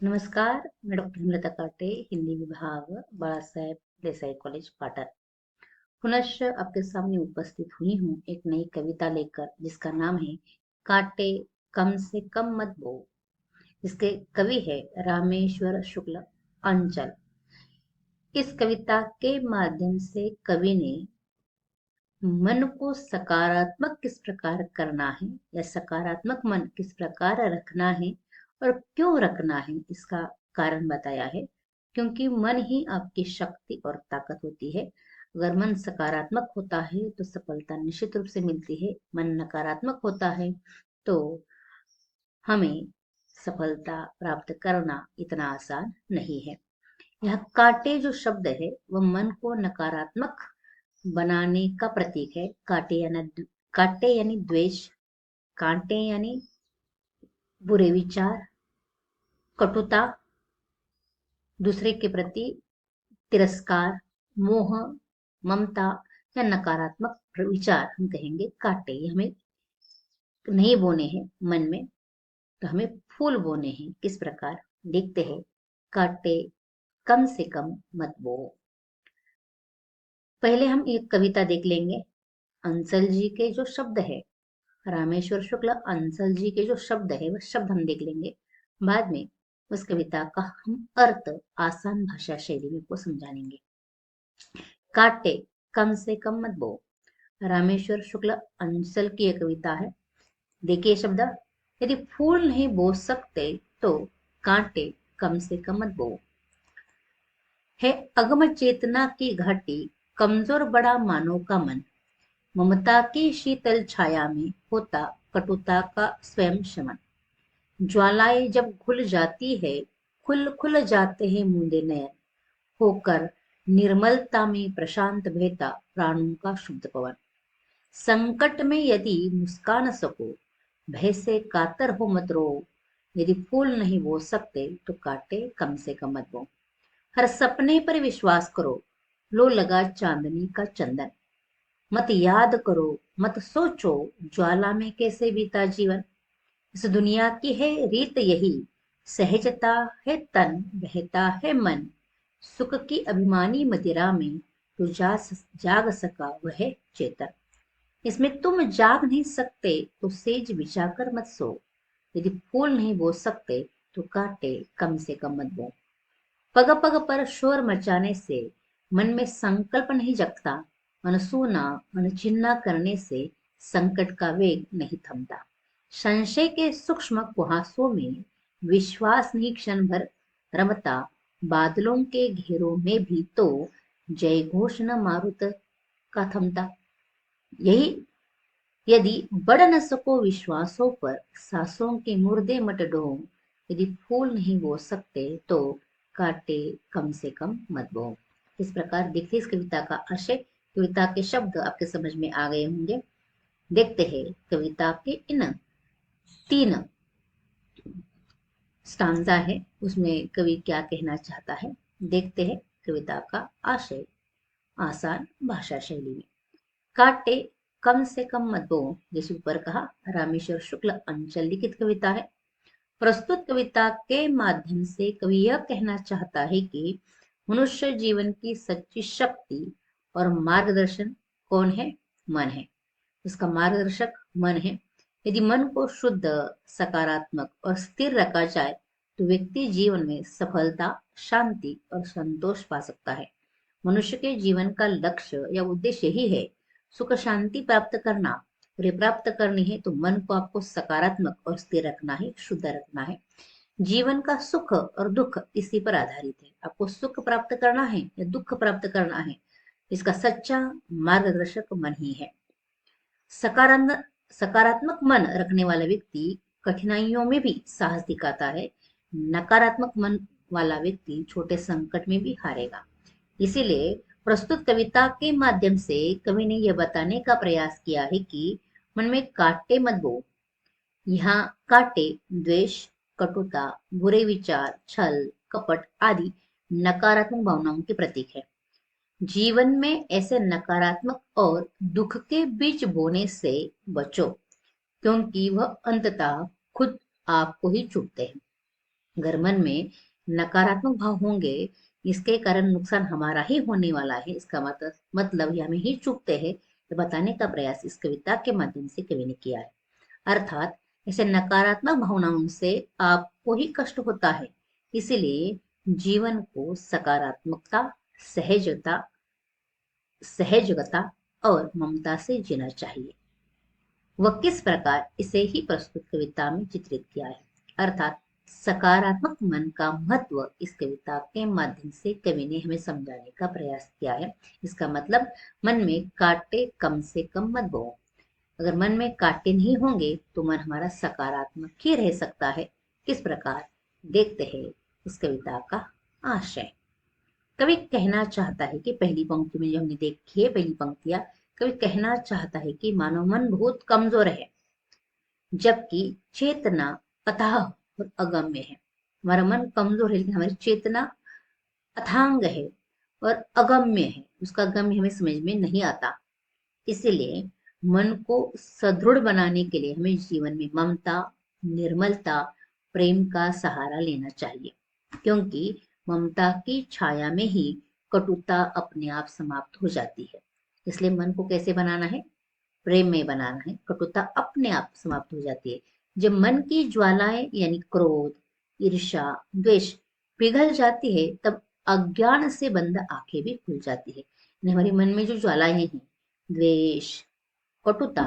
नमस्कार, मैं डॉक्टर हेमलता काटे, हिंदी विभाग, बाळासाहेब देसाई कॉलेज, पाटण। पुनश्च आपके सामने उपस्थित हुई हूँ एक नई कविता लेकर, जिसका नाम है काटे कम से कम मत बो। इसके कवि है रामेश्वर शुक्ल अंचल। इस कविता के माध्यम से कवि ने मन को सकारात्मक किस प्रकार करना है या सकारात्मक मन किस प्रकार रखना है और क्यों रखना है, इसका कारण बताया है। क्योंकि मन ही आपकी शक्ति और ताकत होती है। अगर मन सकारात्मक होता है तो सफलता निश्चित रूप से मिलती है। मन नकारात्मक होता है तो हमें सफलता प्राप्त करना इतना आसान नहीं है। यह काटे जो शब्द है वह मन को नकारात्मक बनाने का प्रतीक है। काटे यानी द्वेष, कांटे यानी बुरे विचार, कटुता, दूसरे के प्रति तिरस्कार, मोह, ममता या नकारात्मक विचार हम कहेंगे काटे। ये हमें नहीं बोने हैं मन में, तो हमें फूल बोने हैं। किस प्रकार देखते हैं। काटे कम से कम मत बो। पहले हम एक कविता देख लेंगे। अंसल जी के जो शब्द है, रामेश्वर शुक्ल अंसल जी के जो शब्द है, वह शब्द हम देख लेंगे। बाद में उस कविता का हम अर्थ आसान भाषा शैली में को समझाएंगे। काटे कम से कम मत बो, रामेश्वर शुक्ल अंसल की यह कविता है। देखिए शब्द, यदि फूल नहीं बो सकते तो कांटे कम से कम मत बो। है अगम चेतना की घाटी, कमजोर बड़ा मानव का मन, ममता की शीतल छाया में होता कटुता का स्वयं शमन। ज्वालाएं जब घुल जाती है, खुल खुल जाते हैं मूंदे नयन, होकर निर्मलता में प्रशांत बहता प्राणों का शुद्ध पवन। संकट में यदि मुस्कान सको, भय से कातर हो मत रो, यदि फूल नहीं बो सकते तो काटे कम से कम मत बो। हर सपने पर विश्वास करो, लो लगा चांदनी का चंदन, मत याद करो, मत सोचो, ज्वाला में कैसे बीता जीवन। इस दुनिया की है रीत यही, सहजता है तन, बहता है मन, सुख की अभिमानी मदिरा में तो जाग सका वह चेतन। इसमें तुम जाग नहीं सकते तो सेज बिछाकर मत सो, यदि फूल नहीं बो सकते तो काटे कम से कम मत बो। पग पग पर शोर मचाने से मन में संकल्प नहीं जगता, अनसुना अनचिन्ना करने से संकट का वेग नहीं थमता। संशय के सूक्ष्म कुहासों में विश्वास नहीं क्षण भर रमता, बादलों के घेरों में भी तो जय घोष न मारुत का थमता। यही यदि बढ़ न सको विश्वासों पर, सांसों के मुर्दे मत डो, यदि फूल नहीं बो सकते तो काटे कम से कम मत बो। इस प्रकार देखिए इस कविता का आशय, कविता के शब्द आपके समझ में आ गए होंगे। देखते हैं कविता के इन 3 स्टांजा है, उसमें कवि क्या कहना चाहता है। देखते हैं कविता का आशय आसान भाषा शैली में। काटे कम से कम मत बो, जैसे ऊपर कहा, रामेश्वर शुक्ल अंचल लिखित कविता है। प्रस्तुत कविता के माध्यम से कवि यह कहना चाहता है कि मनुष्य जीवन की सच्ची शक्ति और मार्गदर्शन कौन है? मन है। उसका मार्गदर्शक मन है। यदि मन को शुद्ध, सकारात्मक और स्थिर रखा जाए तो व्यक्ति जीवन में सफलता, शांति और संतोष पा सकता है। मनुष्य के जीवन का लक्ष्य या उद्देश्य ही है सुख शांति प्राप्त करना। और ये प्राप्त करनी है तो मन को आपको सकारात्मक और स्थिर रखना है, शुद्ध रखना है। जीवन का सुख और दुख इसी पर आधारित है। आपको सुख प्राप्त करना है या दुख प्राप्त करना है, इसका सच्चा मार्गदर्शक मन ही है। सकारात्मक मन रखने वाला व्यक्ति कठिनाइयों में भी साहस दिखाता है। नकारात्मक मन वाला व्यक्ति छोटे संकट में भी हारेगा। इसीलिए प्रस्तुत कविता के माध्यम से कवि ने यह बताने का प्रयास किया है कि मन में काटे मत बो। यहाँ काटे द्वेष, कटुता, बुरे विचार, छल, कपट आदि नकारात्मक भावनाओं के प्रतीक है। जीवन में ऐसे नकारात्मक और दुख के बीज बोने से बचो, क्योंकि वह अंततः खुद आपको ही चुभते हैं। अगर मन में नकारात्मक भाव होंगे, इसके कारण नुकसान हमारा ही होने वाला है, इसका मतलब ये हमें ही चूकते हैं, ये बताने का प्रयास इस कविता के माध्यम से कवि ने किया है। अर्थात ऐसे नकारात्मक भावनाओं से आपको ही कष्ट होता है, इसीलिए जीवन को सकारात्मकता, सहजता सहजता और ममता से जीना चाहिए। वह किस प्रकार, इसे ही प्रस्तुत कविता में चित्रित किया है। अर्थात सकारात्मक मन का महत्व इस कविता के माध्यम से कवि ने हमें समझाने का प्रयास किया है। इसका मतलब मन में कांटे कम से कम मत बो। अगर मन में कांटे नहीं होंगे तो मन हमारा सकारात्मक ही रह सकता है। किस प्रकार, देखते हैं इस कविता का आशय। कवि कहना चाहता है कि पहली पंक्ति में जो हमने देखी है, पहली पंक्तियां, कवि कहना चाहता है कि मानव मन बहुत कमजोर है, जबकि चेतना अथाह और अगम्य है। हमारा मन कमजोर है लेकिन हमारी चेतना अथांग है और अगम्य है, उसका गम्य हमें समझ में नहीं आता। इसलिए मन को सुदृढ़ बनाने के लिए हमें जीवन में ममता, निर्मलता, प्रेम का सहारा लेना चाहिए, क्योंकि ममता की छाया में ही कटुता अपने आप समाप्त हो जाती है। इसलिए मन को कैसे बनाना है? प्रेम में बनाना है, कटुता अपने आप समाप्त हो जाती है। जब मन की ज्वालाएं यानी क्रोध, ईर्ष्या, द्वेष पिघल जाती है, तब अज्ञान से बंद आंखें भी खुल जाती है। यानी हमारे मन में जो ज्वालाएं हैं, द्वेष, कटुता,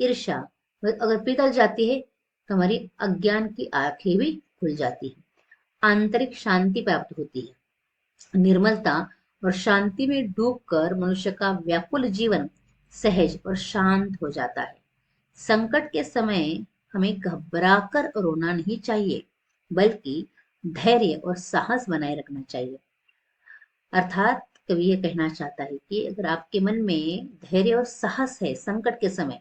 ईर्ष्या, अगर पिघल जाती है तो हमारी अज्ञान की आंखें भी खुल जाती है, आंतरिक शांति प्राप्त होती है। निर्मलता और शांति में डूबकर मनुष्य का व्याकुल जीवन सहज और शांत हो जाता है। संकट के समय हमें घबराकर रोना नहीं चाहिए, बल्कि धैर्य और साहस बनाए रखना चाहिए। अर्थात कवि ये कहना चाहता है कि अगर आपके मन में धैर्य और साहस है संकट के समय,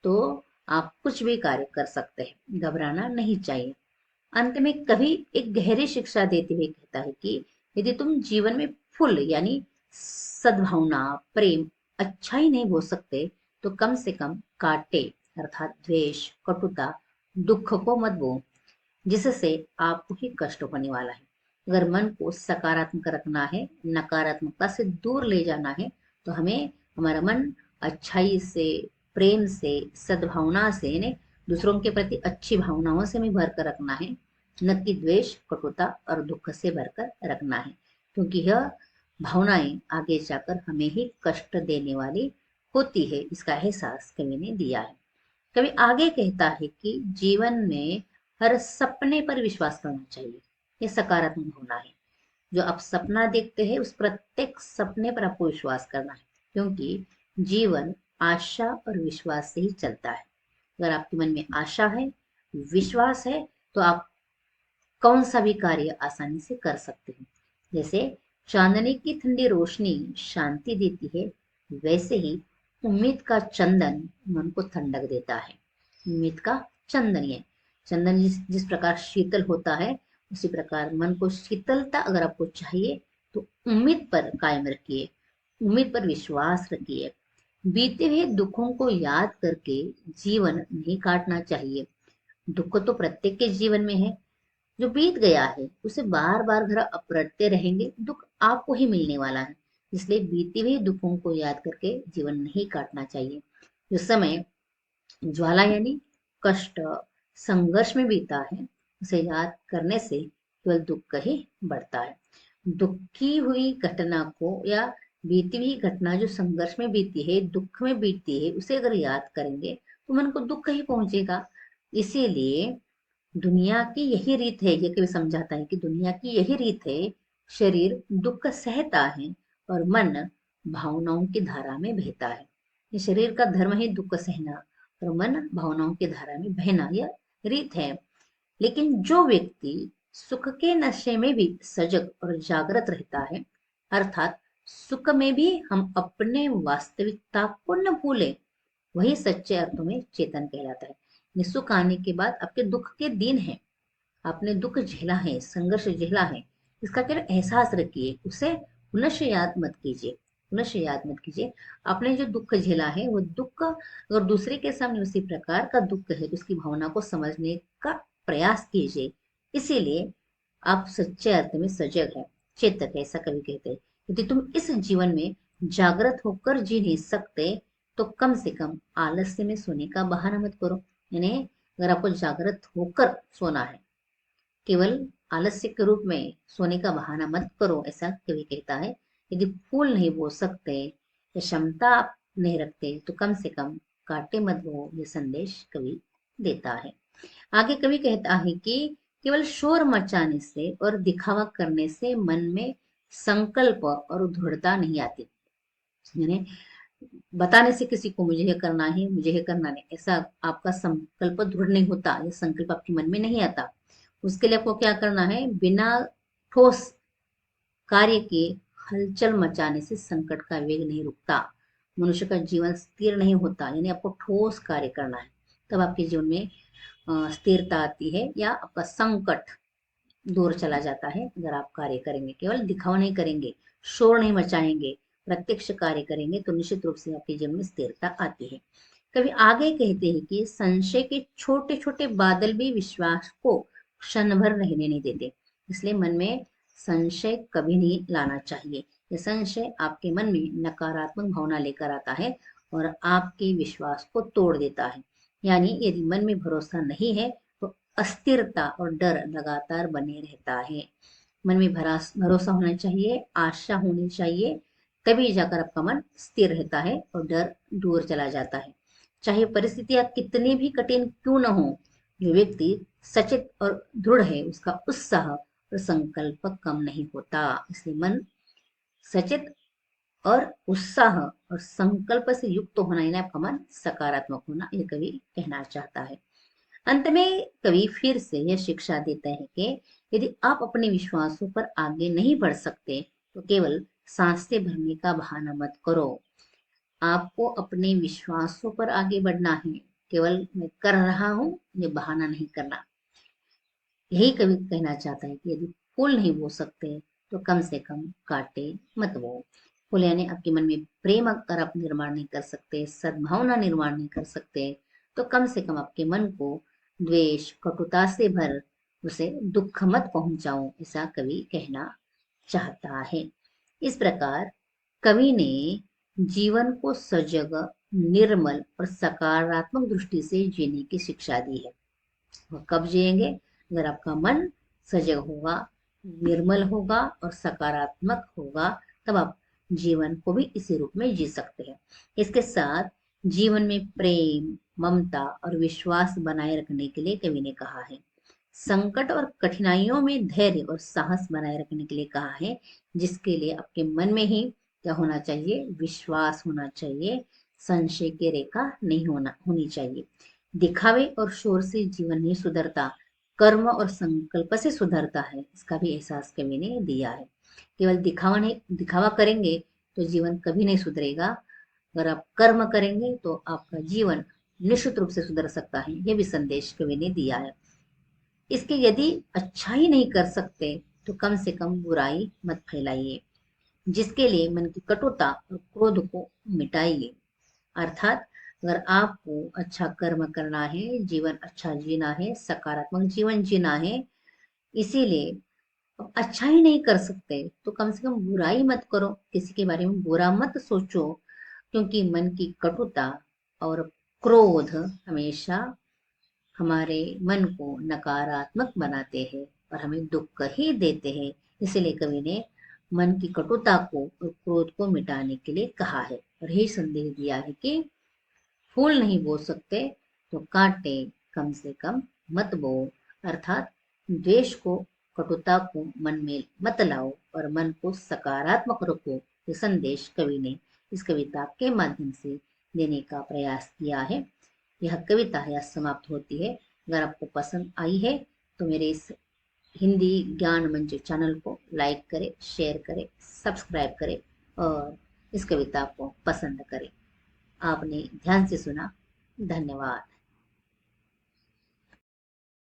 तो आप कुछ भी कार्य कर सकते हैं, घबराना नहीं चाहिए। अंत में कवि एक गहरी शिक्षा देते हुए कहता है कि यदि तुम जीवन में फूल यानी सद्भावना, प्रेम, अच्छाई नहीं बो सकते, तो कम से कम कांटे अर्थात द्वेष, कटुता, दुख को मत बो, जिससे आपको ही कष्ट होने वाला है। अगर मन को सकारात्मक रखना है, नकारात्मकता से दूर ले जाना है, तो हमें हमारा मन अच्छाई से, प्रेम से, सद्भावना से ने दूसरों के प्रति अच्छी भावनाओं से हमें भर कर रखना है, न कि द्वेष, कटुता और दुख से भरकर रखना है, क्योंकि यह भावनाएं आगे जाकर हमें ही कष्ट देने वाली होती है। इसका एहसास कवि ने दिया है। कवि आगे कहता है कि जीवन में हर सपने पर विश्वास करना चाहिए। ये सकारात्मक होना है। जो आप सपना देखते हैं उस प्रत्येक सपने पर आपको विश्वास करना है, क्योंकि जीवन आशा और विश्वास से ही चलता है। अगर आपके मन में आशा है, विश्वास है, तो आप कौन सा भी कार्य आसानी से कर सकते हैं। जैसे चांदनी की ठंडी रोशनी शांति देती है, वैसे ही उम्मीद का चंदन मन को ठंडक देता है। उम्मीद का चंदन, ये चंदन जिस जिस प्रकार शीतल होता है, उसी प्रकार मन को शीतलता अगर आपको चाहिए तो उम्मीद पर कायम रखिए, उम्मीद पर विश्वास रखिए। बीते हुए दुखों को याद करके जीवन नहीं काटना चाहिए। दुख तो प्रत्येक के जीवन में है, जो बीत गया है उसे बार बार घर अपरटते रहेंगे, दुख आपको ही मिलने वाला है। इसलिए बीते हुए दुखों को याद करके जीवन नहीं काटना चाहिए। जो समय ज्वाला यानी कष्ट, संघर्ष में बीता है, उसे याद करने से केवल दुख ही बढ़ता है। दुखी हुई घटना को या बीती हुई घटना जो संघर्ष में बीती है, दुख में बीती है, उसे अगर याद करेंगे तो मन को दुख ही पहुंचेगा। इसीलिए दुनिया की यही रीत है, ये कभी समझाता है कि दुनिया की यही रीत है। शरीर दुख सहता है और मन भावनाओं की धारा में बहता है। ये शरीर का धर्म है दुख सहना और मन भावनाओं की धारा में बहना, यह रीत है। लेकिन जो व्यक्ति सुख के नशे में भी सजग और जागृत रहता है, अर्थात सुख में भी हम अपने वास्तविकता को न भूले, वही सच्चे अर्थों में चेतन कहलाता है। सुख आने के बाद आपके दुख के दिन है, आपने दुख झेला है, संघर्ष झेला है, इसका केवल एहसास रखिए, उसे पुनः याद मत कीजिए, पुनः याद मत कीजिए। आपने जो दुख झेला है वो दुख अगर दूसरे के सामने उसी प्रकार का दुख है तो उसकी भावना को समझने का प्रयास कीजिए। इसीलिए आप सच्चे अर्थ में सजग है, चेतक है, ऐसा कवि कहते हैं। यदि तुम इस जीवन में जागृत होकर जी नहीं सकते तो कम से कम आलस्य में सोने का बहाना मत करो। यानी अगर आपको जागृत होकर सोना है, केवल आलस्य के रूप में सोने का बहाना मत करो, ऐसा कवि कहता है। यदि फूल नहीं बो सकते या क्षमता आप नहीं रखते तो कम से कम कांटे मत बो, ये संदेश कवि देता है। आगे कवि कहता है कि केवल शोर मचाने से और दिखावा करने से मन में संकल्प और दृढ़ता नहीं आती। यानी बताने से किसी को मुझे ये करना है, मुझे ये करना नहीं, ऐसा आपका संकल्प दृढ़ नहीं होता, ये संकल्प आपके मन में नहीं आता। उसके लिए आपको क्या करना है, बिना ठोस कार्य के हलचल मचाने से संकट का वेग नहीं रुकता, मनुष्य का जीवन स्थिर नहीं होता। यानी आपको ठोस कार्य करना है, तब आपके जीवन में स्थिरता आती है या आपका संकट दूर चला जाता है। अगर आप कार्य करेंगे, केवल दिखावा नहीं करेंगे, शोर नहीं मचाएंगे, प्रत्यक्ष कार्य करेंगे तो निश्चित रूप से आपके जीवन में स्थिरता आती है। कभी आगे कहते हैं कि संशय के छोटे छोटे बादल भी विश्वास को क्षण भर रहने नहीं देते, इसलिए मन में संशय कभी नहीं लाना चाहिए। यह संशय आपके मन में नकारात्मक भावना लेकर आता है और आपके विश्वास को तोड़ देता है। यानी यदि मन में भरोसा नहीं है तो अस्थिरता और डर लगातार बने रहता है। मन में भरोसा होना चाहिए, आशा होनी चाहिए, तभी जाकर आपका मन स्थिर रहता है और डर दूर चला जाता है। चाहे परिस्थितियां कितनी भी कठिन क्यों न हो, जो व्यक्ति सचेत और दृढ़ है उसका उत्साह और संकल्प कम नहीं होता। इसलिए मन सचेत और उत्साह और संकल्प से युक्त होना, यानी आपका मन सकारात्मक होना, ये कवि कहना चाहता है। अंत में कवि फिर से यह शिक्षा देता है कि यदि आप अपने विश्वासों पर आगे नहीं बढ़ सकते तो केवल सांसें भरने का बहाना मत करो। आपको अपने विश्वासों पर आगे बढ़ना है, केवल मैं कर रहा हूं ये बहाना नहीं करना। यही कवि कहना चाहता है कि यदि फूल नहीं बो सकते तो कम से कम कांटे मत बो। फूल यानी आपके मन में प्रेम अगर आप निर्माण नहीं कर सकते, सद्भावना निर्माण नहीं कर सकते, तो कम से कम आपके मन को द्वेष कटुता से भर उसे दुख मत पहुंचाओ, ऐसा कवि कहना चाहता है। इस प्रकार कवि ने जीवन को सजग, निर्मल और सकारात्मक दृष्टि से जीने की शिक्षा दी है। वह कब जिएंगे, अगर आपका मन सजग होगा, निर्मल होगा और सकारात्मक होगा, तब आप जीवन को भी इसी रूप में जी सकते हैं। इसके साथ जीवन में प्रेम, ममता और विश्वास बनाए रखने के लिए कवि ने कहा है। संकट और कठिनाइयों में धैर्य और साहस बनाए रखने के लिए कहा है, जिसके लिए आपके मन में ही क्या होना चाहिए, विश्वास होना चाहिए, संशय की रेखा नहीं होनी चाहिए। दिखावे और शोर से जीवन नहीं सुधरता, कर्म और संकल्प से सुधरता है, इसका भी एहसास कवि ने दिया है। केवल दिखावा करेंगे तो जीवन कभी नहीं सुधरेगा। अगर आप कर्म करेंगे तो आपका जीवन निश्चित रूप से सुधर सकता है, यह भी संदेश कवि ने दिया है। इसके यदि अच्छा ही नहीं कर सकते तो कम से कम बुराई मत फैलाइए, जिसके लिए मन की कटुता और क्रोध को मिटाइए। अर्थात अगर आपको अच्छा कर्म करना है, जीवन अच्छा जीना है, सकारात्मक जीवन जीना है, इसीलिए अब अच्छा ही नहीं कर सकते तो कम से कम बुराई मत करो, किसी के बारे में बुरा मत सोचो, क्योंकि मन की कटुता और क्रोध हमेशा हमारे मन को नकारात्मक बनाते हैं और हमें दुख ही देते हैं। इसीलिए कवि ने मन की कटुता को और क्रोध को मिटाने के लिए कहा है और यही संदेश दिया है कि फूल नहीं बो सकते तो कांटे कम से कम मत बो। अर्थात द्वेष को, कटुता को मन में मत लाओ और मन को सकारात्मक रखो। ये संदेश कवि ने इस कविता के माध्यम से देने का प्रयास किया है। यह कविता यहाँ समाप्त होती है। अगर आपको पसंद आई है तो मेरे इस हिंदी ज्ञान मंच चैनल को लाइक करें, शेयर करें, सब्सक्राइब करें और इस कविता को पसंद करें। आपने ध्यान से सुना, धन्यवाद।